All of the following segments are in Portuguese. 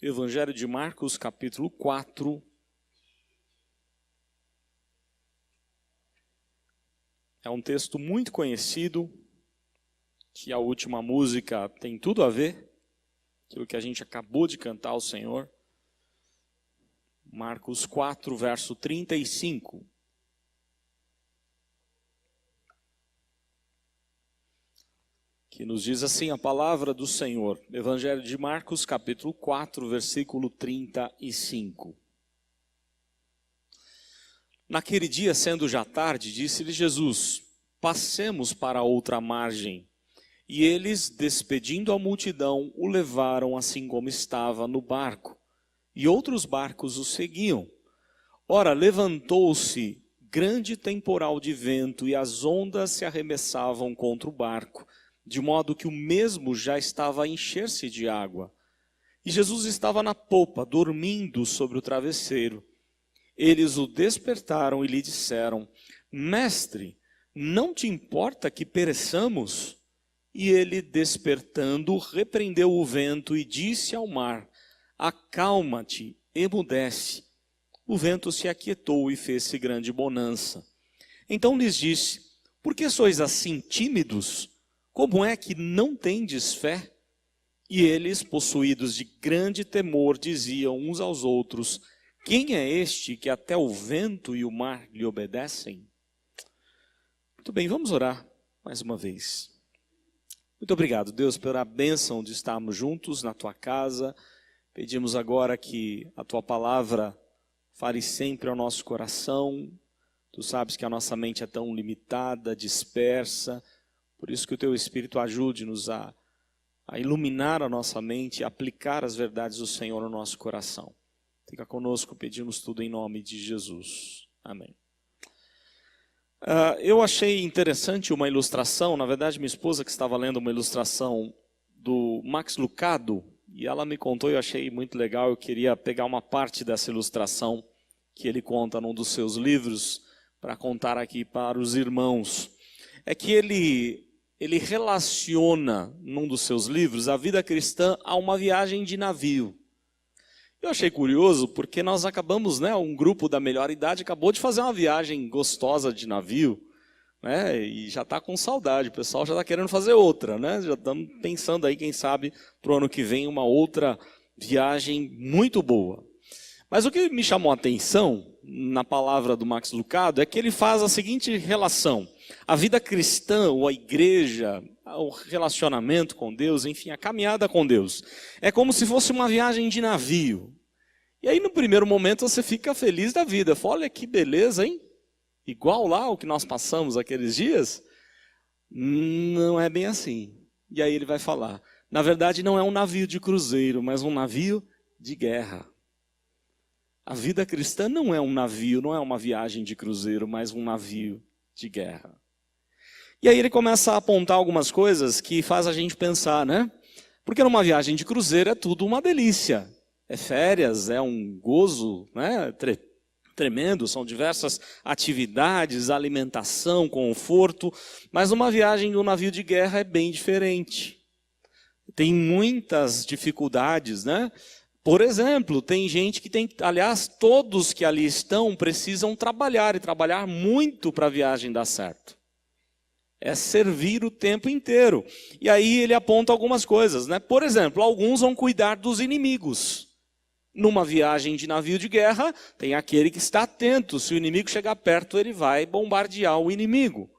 Evangelho de Marcos, capítulo 4. É um texto muito conhecido, que a última música tem tudo a ver, aquilo que a gente acabou de cantar ao Senhor. Marcos 4, verso 35. Que nos diz assim a palavra do Senhor. Evangelho de Marcos, capítulo 4, versículo 35. Naquele dia, sendo já tarde, disse-lhe Jesus: passemos para outra margem. E eles, despedindo a multidão, o levaram assim como estava no barco. E outros barcos o seguiam. Ora, levantou-se grande temporal de vento, e as ondas se arremessavam contra o barco, de modo que o mesmo já estava a encher-se de água. E Jesus estava na popa, dormindo sobre o travesseiro. Eles o despertaram e lhe disseram: Mestre, não te importa que pereçamos? E ele, despertando, repreendeu o vento e disse ao mar: acalma-te, emudece. O vento se aquietou e fez-se grande bonança. Então lhes disse: por que sois assim tímidos? Como é que não tendes fé? E eles, possuídos de grande temor, diziam uns aos outros: quem é este que até o vento e o mar lhe obedecem? Muito bem, vamos orar mais uma vez. Muito obrigado, Deus, pela bênção de estarmos juntos na Tua casa. Pedimos agora que a Tua palavra fale sempre ao nosso coração. Tu sabes que a nossa mente é tão limitada, dispersa. Por isso que o Teu Espírito ajude-nos a iluminar a nossa mente e aplicar as verdades do Senhor no nosso coração. Fica conosco, pedimos tudo em nome de Jesus. Amém. Eu achei interessante uma ilustração, na verdade minha esposa que estava lendo uma ilustração do Max Lucado, e ela me contou e eu achei muito legal, eu queria pegar uma parte dessa ilustração que ele conta num dos seus livros, para contar aqui para os irmãos. É que ele relaciona num dos seus livros a vida cristã a uma viagem de navio. Eu achei curioso porque nós acabamos, um grupo da melhor idade acabou de fazer uma viagem gostosa de navio, e já está com saudade, o pessoal já está querendo fazer outra, já estamos pensando aí, quem sabe, para o ano que vem, uma outra viagem muito boa. Mas o que me chamou a atenção na palavra do Max Lucado é que ele faz a seguinte relação: a vida cristã, ou a igreja, o relacionamento com Deus, enfim, a caminhada com Deus, é como se fosse uma viagem de navio. E aí no primeiro momento você fica feliz da vida. Fala, olha que beleza, hein? Igual lá o que nós passamos aqueles dias. Não é bem assim. E aí ele vai falar, na verdade não é um navio de cruzeiro, mas um navio de guerra. A vida cristã não é um navio, não é uma viagem de cruzeiro, mas um navio de guerra. E aí ele começa a apontar algumas coisas que faz a gente pensar, Porque numa viagem de cruzeiro é tudo uma delícia. É férias, é um gozo, tremendo, são diversas atividades, alimentação, conforto. Mas numa viagem de um navio de guerra é bem diferente. Tem muitas dificuldades, Por exemplo, tem gente que aliás, todos que ali estão precisam trabalhar e trabalhar muito para a viagem dar certo. É servir o tempo inteiro. E aí ele aponta algumas coisas, Por exemplo, alguns vão cuidar dos inimigos. Numa viagem de navio de guerra, tem aquele que está atento. Se o inimigo chegar perto, ele vai bombardear o inimigo.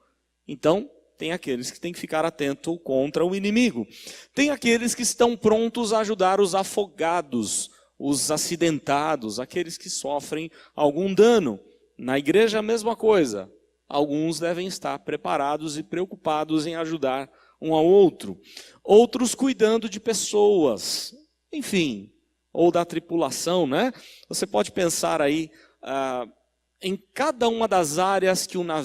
Então, tem aqueles que têm que ficar atento contra o inimigo. Tem aqueles que estão prontos a ajudar os afogados, os acidentados, aqueles que sofrem algum dano. Na igreja a mesma coisa. Alguns devem estar preparados e preocupados em ajudar um ao outro. Outros cuidando de pessoas, enfim, ou da tripulação, Você pode pensar aí em cada uma das áreas que uma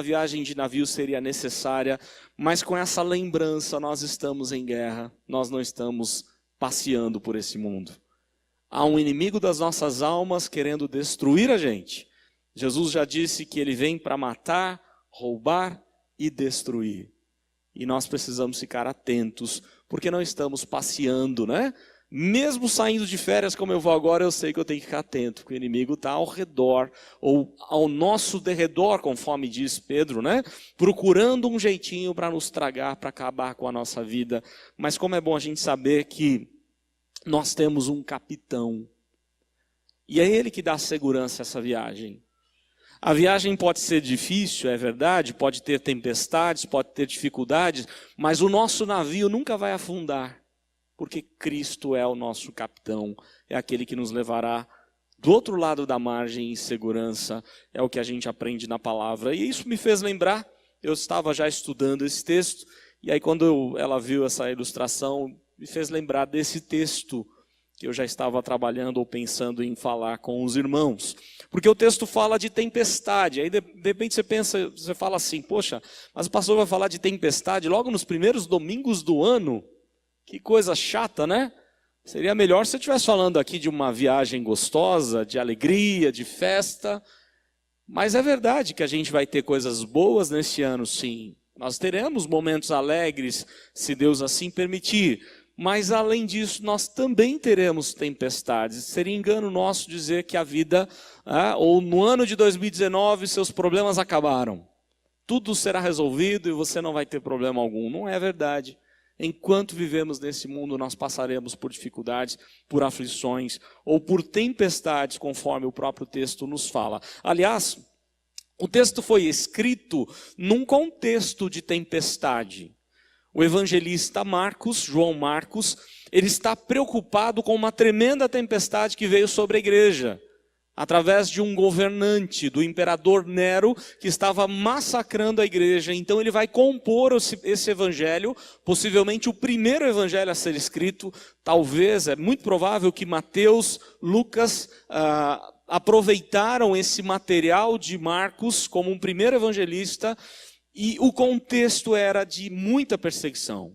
viagem de navio seria necessária, mas com essa lembrança nós estamos em guerra, nós não estamos passeando por esse mundo. Há um inimigo das nossas almas querendo destruir a gente. Jesus já disse que ele vem para matar, roubar e destruir. E nós precisamos ficar atentos, porque não estamos passeando, Mesmo saindo de férias como eu vou agora, eu sei que eu tenho que ficar atento, porque o inimigo está ao redor, ou ao nosso derredor, conforme diz Pedro, né? Procurando um jeitinho para nos tragar, para acabar com a nossa vida. Mas como é bom a gente saber que nós temos um capitão. E é ele que dá segurança a essa viagem. A viagem pode ser difícil, é verdade, pode ter tempestades, pode ter dificuldades, mas o nosso navio nunca vai afundar. Porque Cristo é o nosso capitão, é aquele que nos levará do outro lado da margem em segurança, é o que a gente aprende na palavra. E isso me fez lembrar, eu estava já estudando esse texto, e aí quando ela viu essa ilustração, me fez lembrar desse texto que eu já estava trabalhando ou pensando em falar com os irmãos. Porque o texto fala de tempestade, aí de repente você pensa, você fala assim, poxa, mas o pastor vai falar de tempestade logo nos primeiros domingos do ano? Que coisa chata, né? Seria melhor se eu estivesse falando aqui de uma viagem gostosa, de alegria, de festa. Mas é verdade que a gente vai ter coisas boas neste ano, sim. Nós teremos momentos alegres, se Deus assim permitir. Mas além disso, nós também teremos tempestades. Seria engano nosso dizer que a vida, ou no ano de 2019, seus problemas acabaram. Tudo será resolvido e você não vai ter problema algum. Não é verdade. Enquanto vivemos nesse mundo, nós passaremos por dificuldades, por aflições ou por tempestades, conforme o próprio texto nos fala. Aliás, o texto foi escrito num contexto de tempestade. O evangelista Marcos, João Marcos, ele está preocupado com uma tremenda tempestade que veio sobre a igreja. Através de um governante, do imperador Nero, que estava massacrando a igreja. Então ele vai compor esse evangelho, possivelmente o primeiro evangelho a ser escrito. Talvez, é muito provável que Mateus, Lucas aproveitaram esse material de Marcos como um primeiro evangelista. E o contexto era de muita perseguição,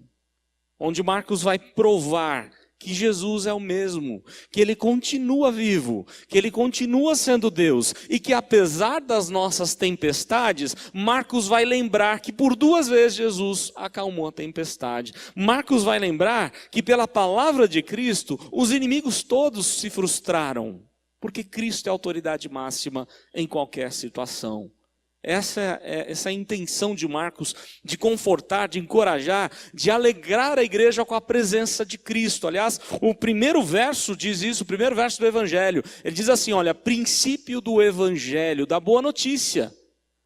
onde Marcos vai provar que Jesus é o mesmo, que ele continua vivo, que ele continua sendo Deus, e que apesar das nossas tempestades, Marcos vai lembrar que por 2 vezes Jesus acalmou a tempestade. Marcos vai lembrar que pela palavra de Cristo, os inimigos todos se frustraram, porque Cristo é a autoridade máxima em qualquer situação. Essa é a intenção de Marcos, de confortar, de encorajar, de alegrar a igreja com a presença de Cristo. Aliás, o primeiro verso diz isso, o primeiro verso do Evangelho. Ele diz assim, olha, princípio do Evangelho, da boa notícia.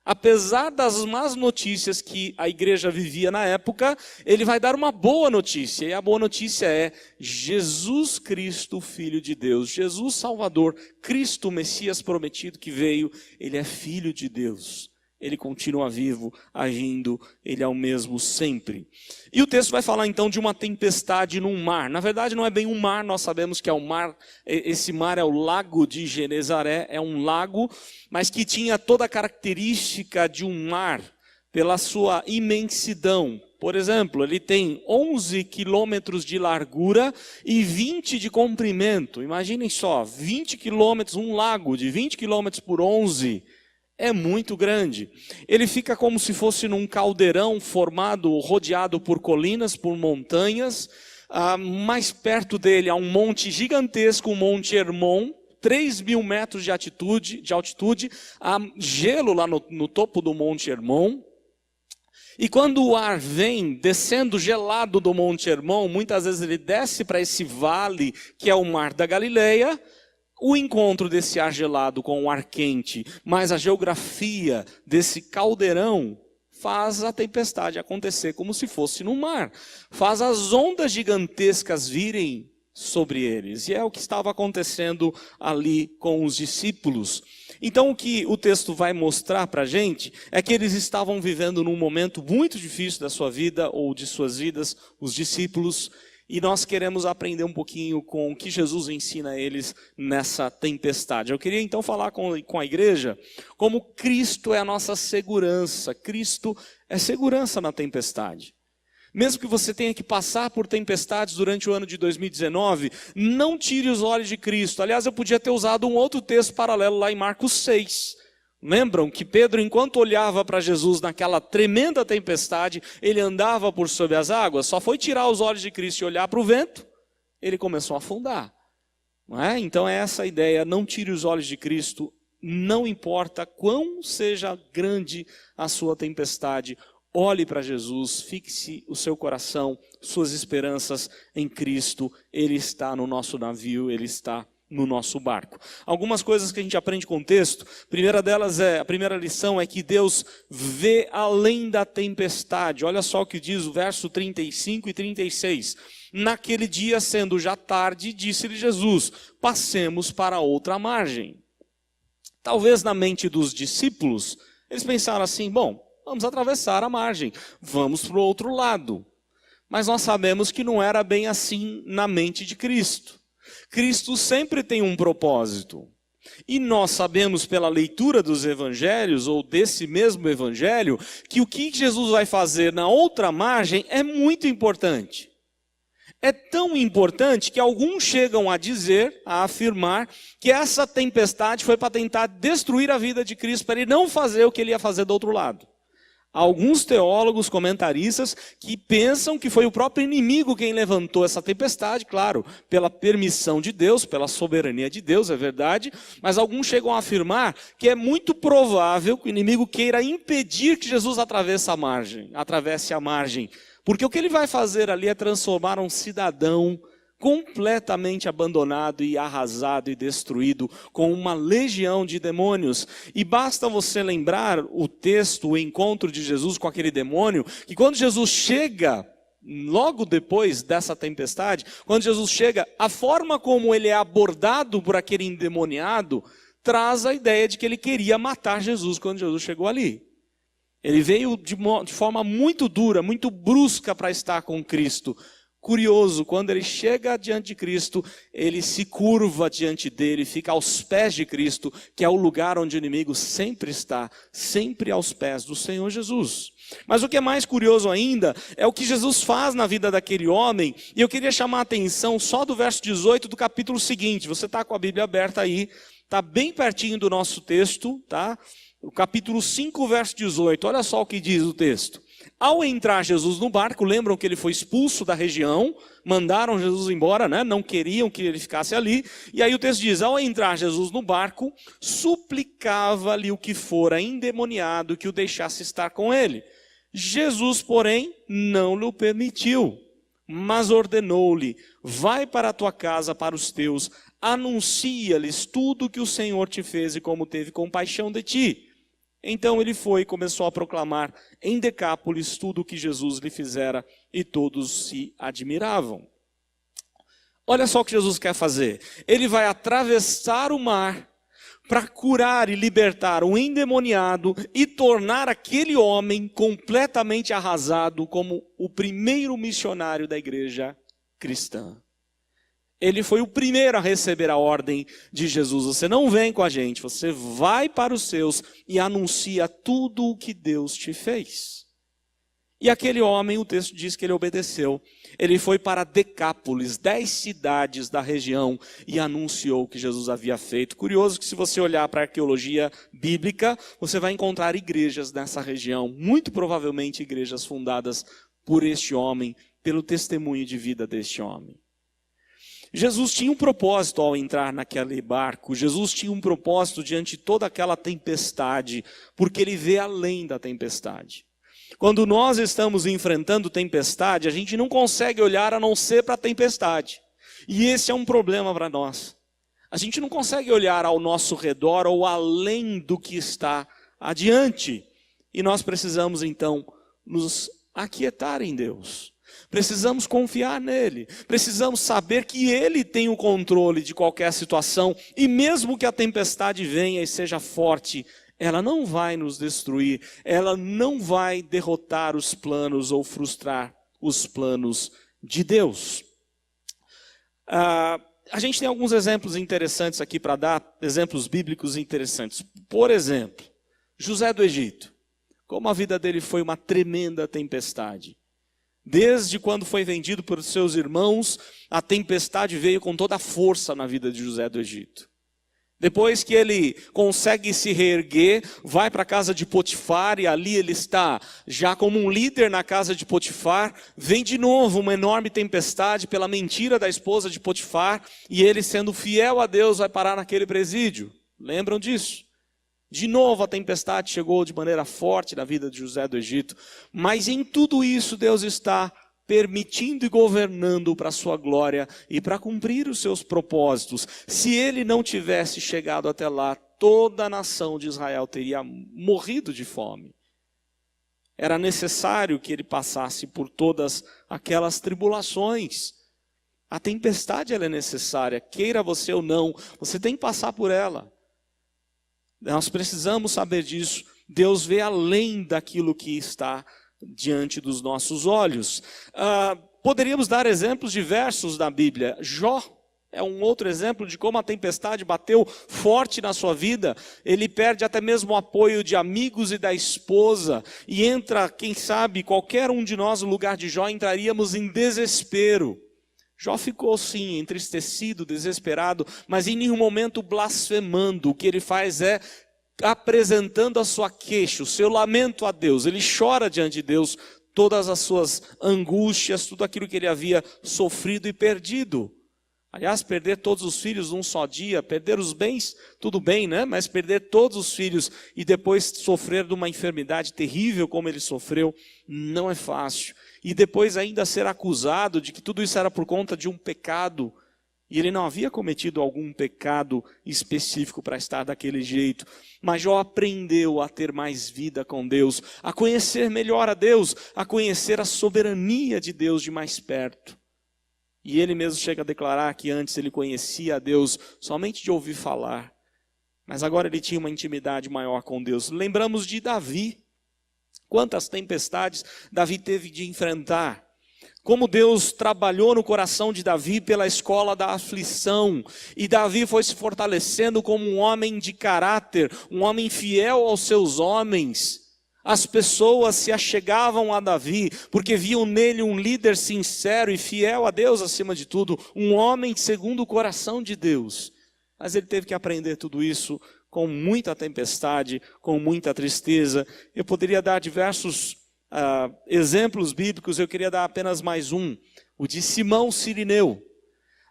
Apesar das más notícias que a igreja vivia na época, ele vai dar uma boa notícia. E a boa notícia é Jesus Cristo, Filho de Deus. Jesus Salvador, Cristo, o Messias prometido que veio, ele é Filho de Deus. Ele continua vivo, agindo, ele é o mesmo sempre. E o texto vai falar então de uma tempestade num mar. Na verdade não é bem um mar, nós sabemos que é o mar, esse mar é o lago de Genezaré, é um lago, mas que tinha toda a característica de um mar, pela sua imensidão. Por exemplo, ele tem 11 quilômetros de largura e 20 de comprimento. Imaginem só, 20 quilômetros, um lago de 20 quilômetros por 11 é muito grande. Ele fica como se fosse num caldeirão formado, rodeado por colinas, por montanhas. Mais perto dele há um monte gigantesco, o Monte Hermon, 3.000 metros de altitude. Há gelo lá no topo do Monte Hermon. E quando o ar vem descendo gelado do Monte Hermon, muitas vezes ele desce para esse vale que é o Mar da Galileia. O encontro desse ar gelado com o ar quente, mas a geografia desse caldeirão faz a tempestade acontecer como se fosse no mar. Faz as ondas gigantescas virem sobre eles. E é o que estava acontecendo ali com os discípulos. Então o que o texto vai mostrar para a gente é que eles estavam vivendo num momento muito difícil da sua vida ou de suas vidas, os discípulos. E nós queremos aprender um pouquinho com o que Jesus ensina a eles nessa tempestade. Eu queria então falar com a igreja como Cristo é a nossa segurança. Cristo é segurança na tempestade. Mesmo que você tenha que passar por tempestades durante o ano de 2019, não tire os olhos de Cristo. Aliás, eu podia ter usado um outro texto paralelo lá em Marcos 6. Lembram que Pedro, enquanto olhava para Jesus naquela tremenda tempestade, ele andava por sobre as águas, só foi tirar os olhos de Cristo e olhar para o vento, ele começou a afundar. Não é? Então é essa a ideia, não tire os olhos de Cristo, não importa quão seja grande a sua tempestade, olhe para Jesus, fixe o seu coração, suas esperanças em Cristo, Ele está no nosso navio, Ele está no nosso barco. Algumas coisas que a gente aprende com o texto, a primeira lição é que Deus vê além da tempestade. Olha só o que diz o verso 35 e 36. Naquele dia, sendo já tarde, disse-lhe Jesus, passemos para outra margem. Talvez na mente dos discípulos, eles pensaram assim, bom, vamos atravessar a margem, vamos para o outro lado. Mas nós sabemos que não era bem assim na mente de Cristo. Cristo sempre tem um propósito. E nós sabemos pela leitura dos evangelhos, ou desse mesmo evangelho, que o que Jesus vai fazer na outra margem é muito importante. É tão importante que alguns chegam a dizer, a afirmar, que essa tempestade foi para tentar destruir a vida de Cristo, para ele não fazer o que ele ia fazer do outro lado. Há alguns teólogos, comentaristas, que pensam que foi o próprio inimigo quem levantou essa tempestade, claro, pela permissão de Deus, pela soberania de Deus, é verdade, mas alguns chegam a afirmar que é muito provável que o inimigo queira impedir que Jesus atravesse a margem, porque o que ele vai fazer ali é transformar um cidadão completamente abandonado e arrasado e destruído, com uma legião de demônios. E basta você lembrar o texto, o encontro de Jesus com aquele demônio, que quando Jesus chega, logo depois dessa tempestade, quando Jesus chega, a forma como ele é abordado por aquele endemoniado, traz a ideia de que ele queria matar Jesus quando Jesus chegou ali. Ele veio de forma muito dura, muito brusca para estar com Cristo. Curioso, quando ele chega diante de Cristo, ele se curva diante dele, fica aos pés de Cristo, que é o lugar onde o inimigo sempre está, sempre aos pés do Senhor Jesus. Mas o que é mais curioso ainda, é o que Jesus faz na vida daquele homem, e eu queria chamar a atenção só do verso 18 do capítulo seguinte. Você está com a Bíblia aberta aí, está bem pertinho do nosso texto, tá? O capítulo 5, verso 18, olha só o que diz o texto. Ao entrar Jesus no barco, lembram que ele foi expulso da região, mandaram Jesus embora, né? Não queriam que ele ficasse ali. E aí o texto diz, ao entrar Jesus no barco, suplicava-lhe o que fora endemoniado que o deixasse estar com ele. Jesus, porém, não lhe permitiu, mas ordenou-lhe, vai para a tua casa, para os teus, anuncia-lhes tudo o que o Senhor te fez e como teve compaixão de ti. Então ele foi e começou a proclamar em Decápolis tudo o que Jesus lhe fizera e todos se admiravam. Olha só o que Jesus quer fazer. Ele vai atravessar o mar para curar e libertar o endemoniado e tornar aquele homem completamente arrasado como o primeiro missionário da igreja cristã. Ele foi o primeiro a receber a ordem de Jesus. Você não vem com a gente, você vai para os seus e anuncia tudo o que Deus te fez. E aquele homem, o texto diz que ele obedeceu. Ele foi para Decápolis, 10 cidades da região, e anunciou o que Jesus havia feito. Curioso que se você olhar para a arqueologia bíblica, você vai encontrar igrejas nessa região, muito provavelmente igrejas fundadas por este homem, pelo testemunho de vida deste homem. Jesus tinha um propósito ao entrar naquele barco. Jesus tinha um propósito diante de toda aquela tempestade, porque ele vê além da tempestade. Quando nós estamos enfrentando tempestade, a gente não consegue olhar a não ser para a tempestade. E esse é um problema para nós. A gente não consegue olhar ao nosso redor ou além do que está adiante. E nós precisamos então nos aquietar em Deus. Precisamos confiar nele, precisamos saber que ele tem o controle de qualquer situação, e mesmo que a tempestade venha e seja forte, ela não vai nos destruir, ela não vai derrotar os planos ou frustrar os planos de Deus. A gente tem alguns exemplos interessantes aqui para dar, exemplos bíblicos interessantes. Por exemplo, José do Egito, como a vida dele foi uma tremenda tempestade. Desde quando foi vendido por seus irmãos, a tempestade veio com toda a força na vida de José do Egito. Depois que ele consegue se reerguer, vai para a casa de Potifar, e ali ele está já como um líder na casa de Potifar. Vem de novo uma enorme tempestade pela mentira da esposa de Potifar, e ele, sendo fiel a Deus, vai parar naquele presídio. Lembram disso? De novo a tempestade chegou de maneira forte na vida de José do Egito. Mas em tudo isso Deus está permitindo e governando para a sua glória e para cumprir os seus propósitos. Se ele não tivesse chegado até lá, toda a nação de Israel teria morrido de fome. Era necessário que ele passasse por todas aquelas tribulações. A tempestade ela é necessária, queira você ou não, você tem que passar por ela. Nós precisamos saber disso. Deus vê além daquilo que está diante dos nossos olhos. Poderíamos dar exemplos diversos da Bíblia. Jó é um outro exemplo de como a tempestade bateu forte na sua vida. Ele perde até mesmo o apoio de amigos e da esposa. E entra, quem sabe, qualquer um de nós no lugar de Jó, entraríamos em desespero. Jó ficou sim, entristecido, desesperado, mas em nenhum momento blasfemando. O que ele faz é apresentando a sua queixa, o seu lamento a Deus. Ele chora diante de Deus todas as suas angústias, tudo aquilo que ele havia sofrido e perdido. Aliás, perder todos os filhos num só dia, perder os bens, tudo bem, né? Mas perder todos os filhos e depois sofrer de uma enfermidade terrível como ele sofreu, não é fácil. E depois ainda ser acusado de que tudo isso era por conta de um pecado. E ele não havia cometido algum pecado específico para estar daquele jeito. Mas Jó aprendeu a ter mais vida com Deus, a conhecer melhor a Deus, a conhecer a soberania de Deus de mais perto. E ele mesmo chega a declarar que antes ele conhecia a Deus somente de ouvir falar. Mas agora ele tinha uma intimidade maior com Deus. Lembramos de Davi. Quantas tempestades Davi teve de enfrentar. Como Deus trabalhou no coração de Davi pela escola da aflição. E Davi foi se fortalecendo como um homem de caráter, um homem fiel aos seus homens. As pessoas se achegavam a Davi, porque viam nele um líder sincero e fiel a Deus acima de tudo. Um homem segundo o coração de Deus. Mas ele teve que aprender tudo isso com muita tempestade, com muita tristeza. Eu poderia dar diversos exemplos bíblicos, eu queria dar apenas mais um, o de Simão Cirineu,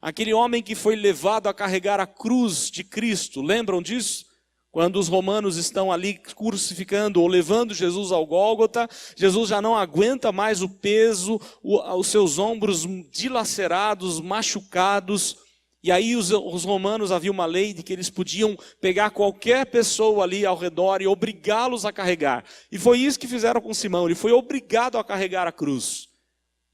aquele homem que foi levado a carregar a cruz de Cristo. Lembram disso? Quando os romanos estão ali crucificando ou levando Jesus ao Gólgota, Jesus já não aguenta mais o peso, os seus ombros dilacerados, machucados. E aí os romanos, havia uma lei de que eles podiam pegar qualquer pessoa ali ao redor e obrigá-los a carregar. E foi isso que fizeram com Simão, ele foi obrigado a carregar a cruz.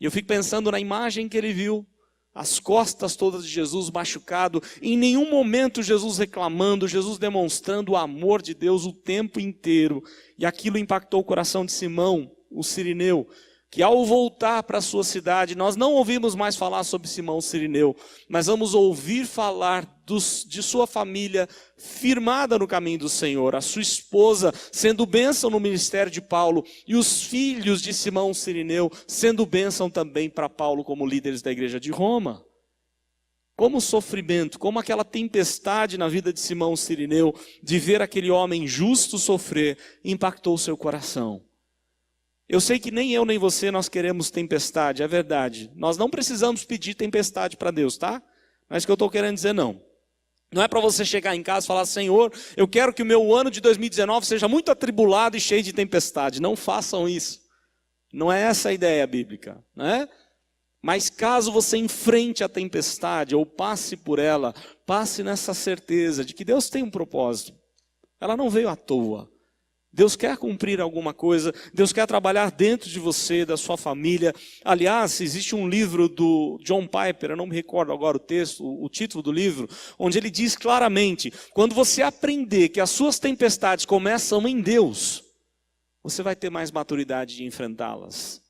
E eu fico pensando na imagem que ele viu, as costas todas de Jesus machucado, em nenhum momento Jesus reclamando, Jesus demonstrando o amor de Deus o tempo inteiro. E aquilo impactou o coração de Simão, o Cirineu, que ao voltar para a sua cidade, nós não ouvimos mais falar sobre Simão Cirineu, mas vamos ouvir falar de sua família firmada no caminho do Senhor, a sua esposa sendo bênção no ministério de Paulo, e os filhos de Simão Cirineu sendo bênção também para Paulo como líderes da igreja de Roma. Como o sofrimento, como aquela tempestade na vida de Simão Cirineu, de ver aquele homem justo sofrer, impactou o seu coração. Eu sei que nem eu nem você nós queremos tempestade, é verdade. Nós não precisamos pedir tempestade para Deus, tá? Não é isso que eu estou querendo dizer, não. Não é para você chegar em casa e falar: Senhor, eu quero que o meu ano de 2019 seja muito atribulado e cheio de tempestade. Não façam isso. Não é essa a ideia bíblica, né? Mas caso você enfrente a tempestade ou passe por ela, passe nessa certeza de que Deus tem um propósito. Ela não veio à toa. Deus quer cumprir alguma coisa, Deus quer trabalhar dentro de você, da sua família. Aliás, existe um livro do John Piper, eu não me recordo agora o texto, o título do livro, onde ele diz claramente: quando você aprender que as suas tempestades começam em Deus, você vai ter mais maturidade de enfrentá-las.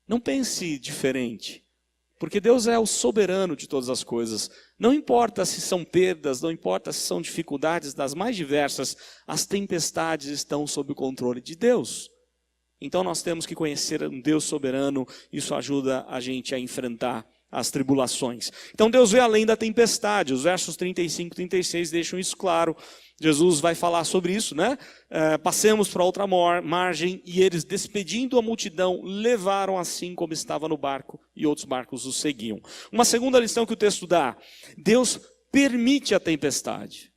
Não pense diferente. Porque Deus é o soberano de todas as coisas. Não importa se são perdas, não importa se são dificuldades das mais diversas, as tempestades estão sob o controle de Deus. Então nós temos que conhecer um Deus soberano, isso ajuda a gente a enfrentar as tribulações. Então Deus vê além da tempestade. Os versos 35 e 36 deixam isso claro. Jesus vai falar sobre isso, né? Passemos para outra margem, e eles, despedindo a multidão, levaram assim como estava no barco, e outros barcos os seguiam. Uma segunda lição que o texto dá: Deus permite a tempestade.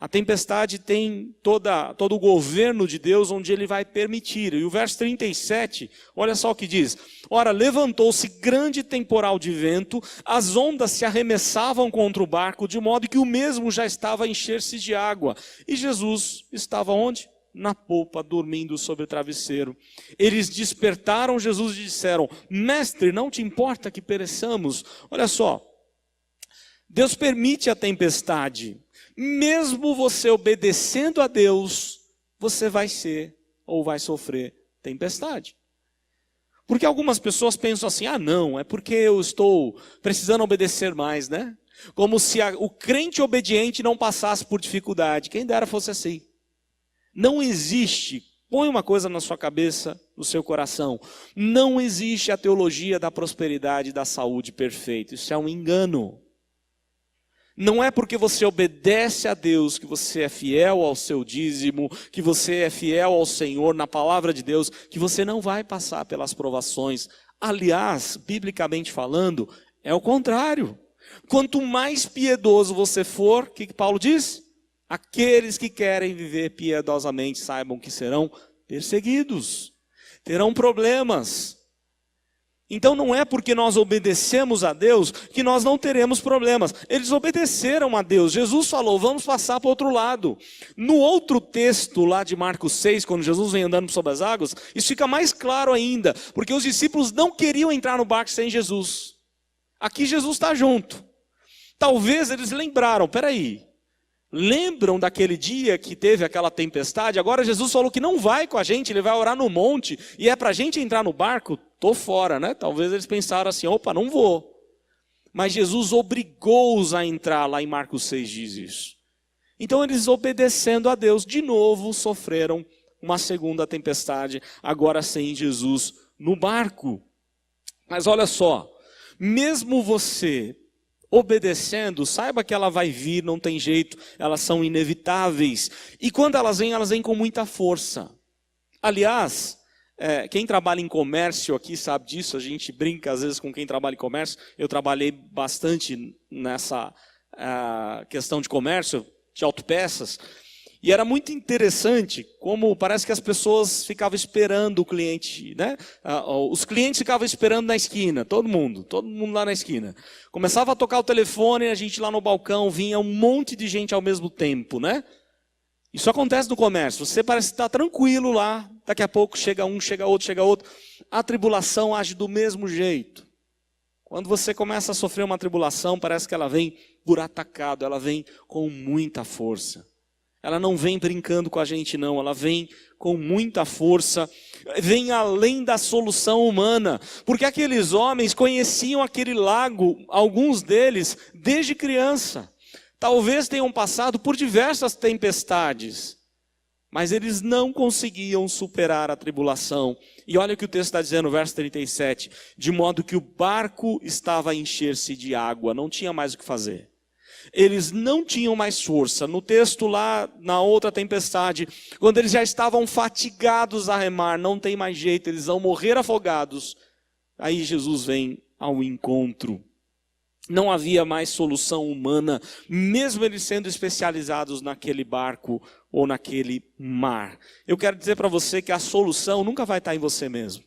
A tempestade tem todo o governo de Deus, onde ele vai permitir. E o verso 37, olha só o que diz: ora, levantou-se grande temporal de vento, as ondas se arremessavam contra o barco, de modo que o mesmo já estava a encher-se de água. E Jesus estava onde? Na popa, dormindo sobre o travesseiro. Eles despertaram Jesus e disseram: mestre, não te importa que pereçamos? Olha só, Deus permite a tempestade. Mesmo você obedecendo a Deus, você vai ser ou vai sofrer tempestade. Porque algumas pessoas pensam assim: ah não, é porque eu estou precisando obedecer mais, né? Como se o crente obediente não passasse por dificuldade. Quem dera fosse assim. Não existe, põe uma coisa na sua cabeça, no seu coração: não existe a teologia da prosperidade e da saúde perfeita. Isso é um engano. Não é porque você obedece a Deus que você é fiel ao seu dízimo, que você é fiel ao Senhor na palavra de Deus, que você não vai passar pelas provações. Aliás, biblicamente falando, é o contrário. Quanto mais piedoso você for, o que Paulo diz? Aqueles que querem viver piedosamente saibam que serão perseguidos, terão problemas. Então não é porque nós obedecemos a Deus que nós não teremos problemas. Eles obedeceram a Deus. Jesus falou: vamos passar para o outro lado. No outro texto lá de Marcos 6, quando Jesus vem andando sobre as águas, isso fica mais claro ainda, porque os discípulos não queriam entrar no barco sem Jesus. Aqui Jesus está junto. Talvez eles lembraram: peraí, lembram daquele dia que teve aquela tempestade? Agora Jesus falou que não vai com a gente, ele vai orar no monte, e é para a gente entrar no barco? Estou fora, né? Talvez eles pensaram assim: opa, não vou. Mas Jesus obrigou-os a entrar, lá em Marcos 6 diz isso. Então eles, obedecendo a Deus, de novo sofreram uma segunda tempestade, agora sem Jesus no barco. Mas olha só, mesmo você obedecendo, saiba que ela vai vir, não tem jeito, elas são inevitáveis. E quando elas vêm com muita força. Aliás, quem trabalha em comércio aqui sabe disso, a gente brinca às vezes com quem trabalha em comércio. Eu trabalhei bastante nessa questão de comércio, de autopeças. E era muito interessante como parece que as pessoas ficavam esperando o cliente, né? Os clientes ficavam esperando na esquina, todo mundo lá na esquina. Começava a tocar o telefone, a gente lá no balcão, vinha um monte de gente ao mesmo tempo, né? Isso acontece no comércio, você parece estar tranquilo lá, daqui a pouco chega um, chega outro. A tribulação age do mesmo jeito. Quando você começa a sofrer uma tribulação, parece que ela vem por atacado, ela vem com muita força. Ela não vem brincando com a gente não, ela vem com muita força, vem além da solução humana. Porque aqueles homens conheciam aquele lago, alguns deles, desde criança. Talvez tenham passado por diversas tempestades, mas eles não conseguiam superar a tribulação. E olha o que o texto está dizendo no verso 37, de modo que o barco estava a encher-se de água, não tinha mais o que fazer. Eles não tinham mais força. No texto lá, na outra tempestade, quando eles já estavam fatigados a remar, não tem mais jeito, eles vão morrer afogados. Aí Jesus vem ao encontro. Não havia mais solução humana, mesmo eles sendo especializados naquele barco ou naquele mar. Eu quero dizer para você que a solução nunca vai estar em você mesmo.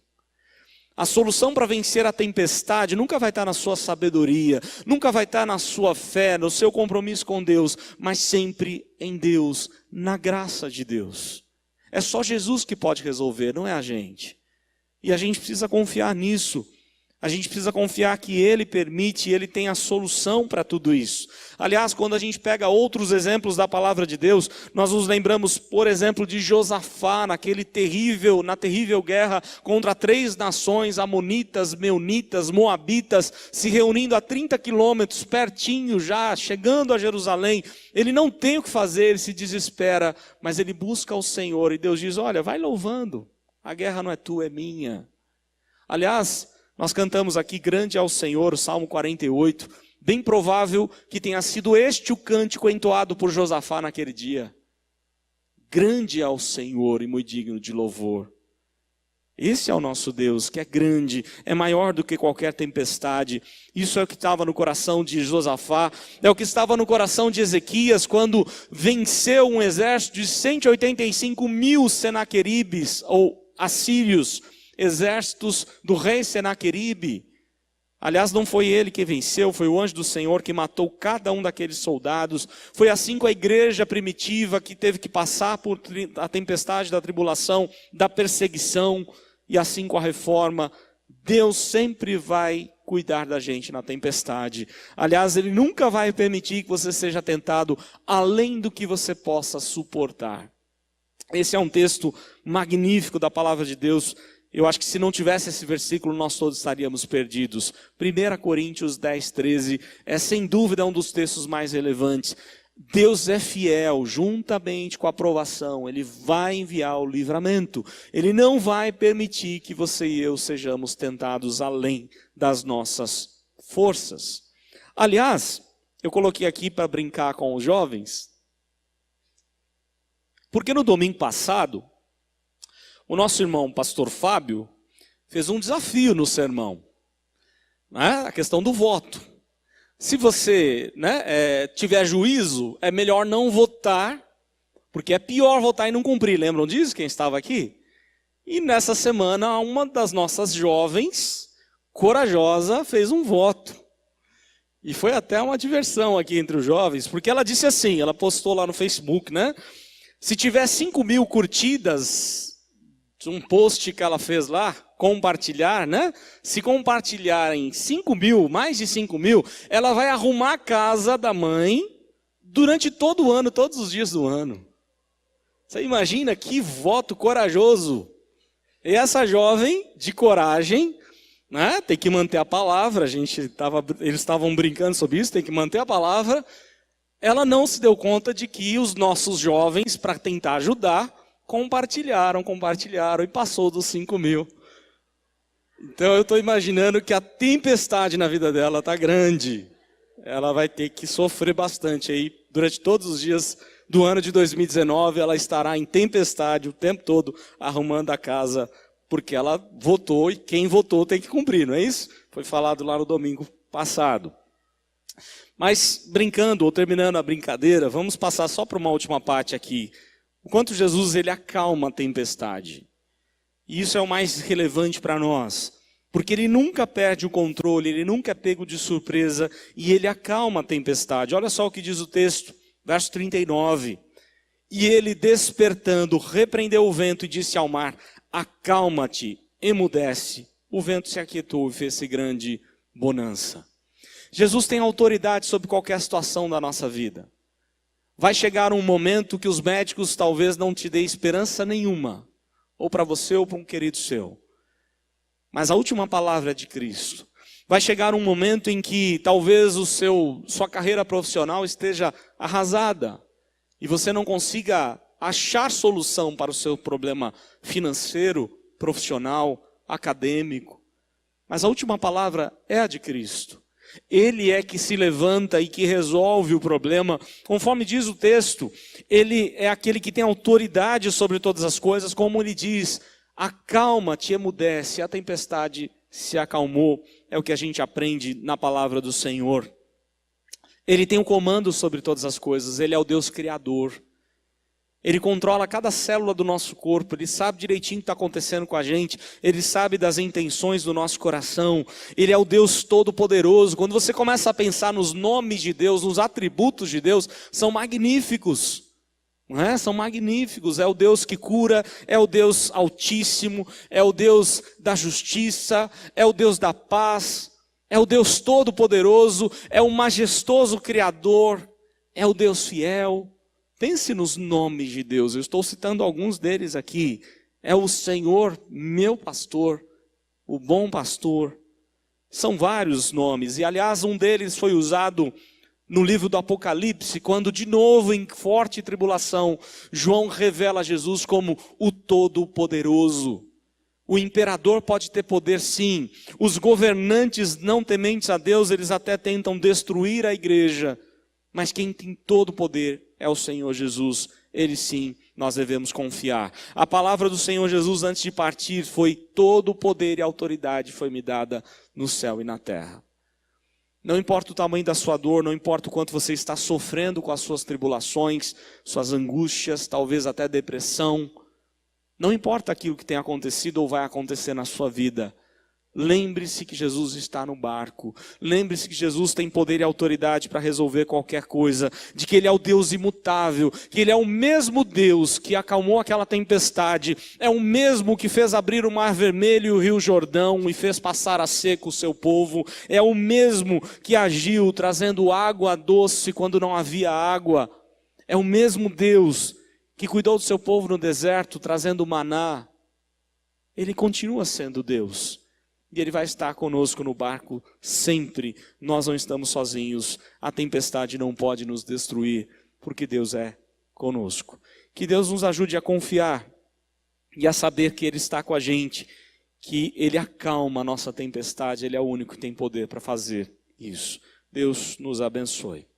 A solução para vencer a tempestade nunca vai estar na sua sabedoria, nunca vai estar na sua fé, no seu compromisso com Deus, mas sempre em Deus, na graça de Deus. É só Jesus que pode resolver, não é a gente. E a gente precisa confiar nisso. A gente precisa confiar que Ele permite, Ele tem a solução para tudo isso. Aliás, quando a gente pega outros exemplos da palavra de Deus, nós nos lembramos, por exemplo, de Josafá, na terrível guerra contra 3 nações, amonitas, meunitas, moabitas, se reunindo a 30 quilômetros, pertinho já, chegando a Jerusalém. Ele não tem o que fazer, ele se desespera, mas ele busca o Senhor. E Deus diz: olha, vai louvando, a guerra não é tua, é minha. Aliás, Nós cantamos aqui, grande é o Senhor, o Salmo 48. Bem provável que tenha sido este o cântico entoado por Josafá naquele dia. Grande é o Senhor e muito digno de louvor. Esse é o nosso Deus, que é grande, é maior do que qualquer tempestade. Isso é o que estava no coração de Josafá, é o que estava no coração de Ezequias, quando venceu um exército de 185 mil Senaqueribes, ou assírios, exércitos do rei Senaqueribe. Aliás, não foi ele que venceu, foi o anjo do Senhor que matou cada um daqueles soldados. Foi assim com a igreja primitiva, que teve que passar por a tempestade da tribulação, da perseguição, e assim com a reforma. Deus sempre vai cuidar da gente na tempestade. Aliás, Ele nunca vai permitir que você seja tentado além do que você possa suportar. Esse é um texto magnífico da palavra de Deus. Eu acho que se não tivesse esse versículo, nós todos estaríamos perdidos. 1 Coríntios 10, 13 é sem dúvida um dos textos mais relevantes. Deus é fiel, juntamente com a aprovação, Ele vai enviar o livramento. Ele não vai permitir que você e eu sejamos tentados além das nossas forças. Aliás, eu coloquei aqui para brincar com os jovens, porque no domingo passado, o nosso irmão pastor Fábio fez um desafio no sermão, né? A questão do voto. Se você tiver juízo, é melhor não votar, porque é pior votar e não cumprir. Lembram disso, quem estava aqui? E nessa semana, uma das nossas jovens, corajosa, fez um voto. E foi até uma diversão aqui entre os jovens, porque ela disse assim, ela postou lá no Facebook, né? Se tiver 5 mil curtidas, um post que ela fez lá, compartilhar, né? Se compartilharem 5 mil, mais de 5 mil, ela vai arrumar a casa da mãe durante todo o ano, todos os dias do ano. Você imagina que voto corajoso. E essa jovem, de coragem, né? Tem que manter a palavra, eles estavam brincando sobre isso, tem que manter a palavra. Ela não se deu conta de que os nossos jovens, para tentar ajudar, compartilharam e passou dos 5 mil. Então eu estou imaginando que a tempestade na vida dela está grande. Ela vai ter que sofrer bastante aí. Durante todos os dias do ano de 2019, ela estará em tempestade o tempo todo, arrumando a casa, porque ela votou e quem votou tem que cumprir, não é isso? Foi falado lá no domingo passado. Mas brincando, ou terminando a brincadeira, vamos passar só para uma última parte aqui. Enquanto Jesus, ele acalma a tempestade. E isso é o mais relevante para nós. Porque ele nunca perde o controle, ele nunca é pego de surpresa e ele acalma a tempestade. Olha só o que diz o texto, verso 39. E ele, despertando, repreendeu o vento e disse ao mar, acalma-te, emudece. O vento se aquietou e fez-se grande bonança. Jesus tem autoridade sobre qualquer situação da nossa vida. Vai chegar um momento que os médicos talvez não te dêem esperança nenhuma, ou para você ou para um querido seu. Mas a última palavra é de Cristo. Vai chegar um momento em que talvez sua carreira profissional esteja arrasada, e você não consiga achar solução para o seu problema financeiro, profissional, acadêmico. Mas a última palavra é a de Cristo. Ele é que se levanta e que resolve o problema. Conforme diz o texto, ele é aquele que tem autoridade sobre todas as coisas, como ele diz, acalma-te, emudece, a tempestade se acalmou. É o que a gente aprende na palavra do Senhor. Ele tem o comando sobre todas as coisas, ele é o Deus criador. Ele controla cada célula do nosso corpo, ele sabe direitinho o que está acontecendo com a gente, ele sabe das intenções do nosso coração, ele é o Deus todo-poderoso. Quando você começa a pensar nos nomes de Deus, nos atributos de Deus, são magníficos, não é? São magníficos, é o Deus que cura, é o Deus altíssimo, é o Deus da justiça, é o Deus da paz, é o Deus todo-poderoso, é o majestoso Criador, é o Deus fiel. Pense nos nomes de Deus, eu estou citando alguns deles aqui. É o Senhor, meu pastor, o bom pastor. São vários nomes, e aliás um deles foi usado no livro do Apocalipse, quando de novo em forte tribulação, João revela Jesus como o Todo-Poderoso. O imperador pode ter poder, sim. Os governantes não tementes a Deus, eles até tentam destruir a igreja. Mas quem tem todo o poder é o Senhor Jesus. Ele sim, nós devemos confiar. A palavra do Senhor Jesus antes de partir foi: todo o poder e autoridade foi me dada no céu e na terra. Não importa o tamanho da sua dor, não importa o quanto você está sofrendo com as suas tribulações, suas angústias, talvez até depressão. Não importa aquilo que tem acontecido ou vai acontecer na sua vida. Lembre-se que Jesus está no barco. Lembre-se que Jesus tem poder e autoridade para resolver qualquer coisa. De que Ele é o Deus imutável. Que Ele é o mesmo Deus que acalmou aquela tempestade. É o mesmo que fez abrir o Mar Vermelho e o Rio Jordão e fez passar a seco o seu povo. É o mesmo que agiu trazendo água doce quando não havia água. É o mesmo Deus que cuidou do seu povo no deserto trazendo maná. Ele continua sendo Deus. E Ele vai estar conosco no barco sempre. Nós não estamos sozinhos. A tempestade não pode nos destruir, porque Deus é conosco. Que Deus nos ajude a confiar e a saber que Ele está com a gente, que Ele acalma a nossa tempestade. Ele é o único que tem poder para fazer isso. Deus nos abençoe.